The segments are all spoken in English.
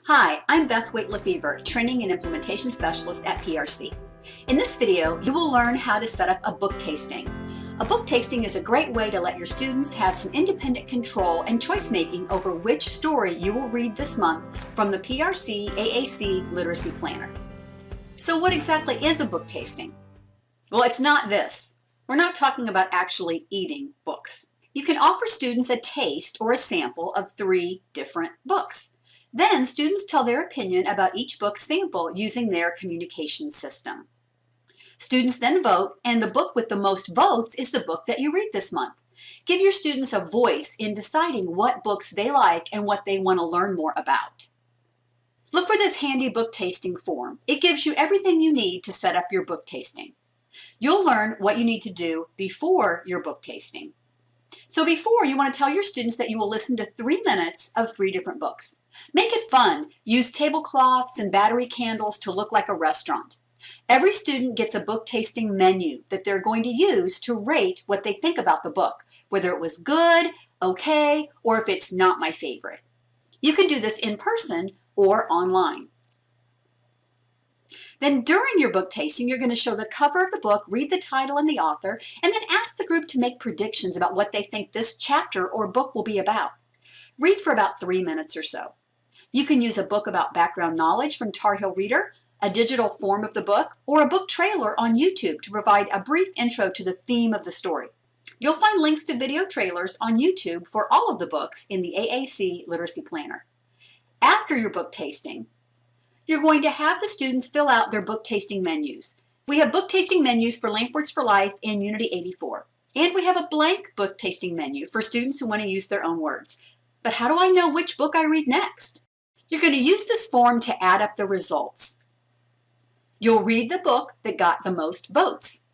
Hi, I'm Beth Waite-Lefevre, Training and Implementation Specialist at PRC. In this video, you will learn how to set up a book tasting. A book tasting is a great way to let your students have some independent control and choice making over which story you will read this month from the PRC-AAC Literacy Planner. So what exactly is a book tasting? Well, it's not this. We're not talking about actually eating books. You can offer students a taste or a sample of 3 different books. Then students tell their opinion about each book sample using their communication system. Students then vote, and the book with the most votes is the book that you read this month. Give your students a voice in deciding what books they like and what they want to learn more about. Look for this handy book tasting form. It gives you everything you need to set up your book tasting. You'll learn what you need to do before your book tasting. So before, you want to tell your students that you will listen to 3 minutes of 3 different books. Make it fun. Use tablecloths and battery candles to look like a restaurant. Every student gets a book tasting menu that they're going to use to rate what they think about the book, whether it was good, okay, or if it's not my favorite. You can do this in person or online. Then during your book tasting, you're going to show the cover of the book, read the title and the author, and then ask the group to make predictions about what they think this chapter or book will be about. Read for about 3 minutes or so. You can use a book about background knowledge from Tar Heel Reader, a digital form of the book, or a book trailer on YouTube to provide a brief intro to the theme of the story. You'll find links to video trailers on YouTube for all of the books in the AAC Literacy Planner. After your book tasting, you're going to have the students fill out their book tasting menus. We have book tasting menus for Lamp Words for Life in Unity 84. And we have a blank book tasting menu for students who want to use their own words. But how do I know which book I read next? You're going to use this form to add up the results. You'll read the book that got the most votes.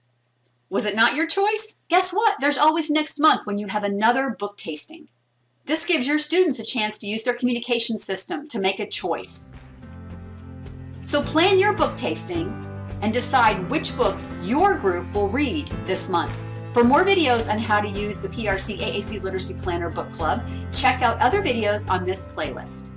Was it not your choice? Guess what? There's always next month when you have another book tasting. This gives your students a chance to use their communication system to make a choice. So plan your book tasting and decide which book your group will read this month. For more videos on how to use the PRC-AAC Literacy Planner Book Club, check out other videos on this playlist.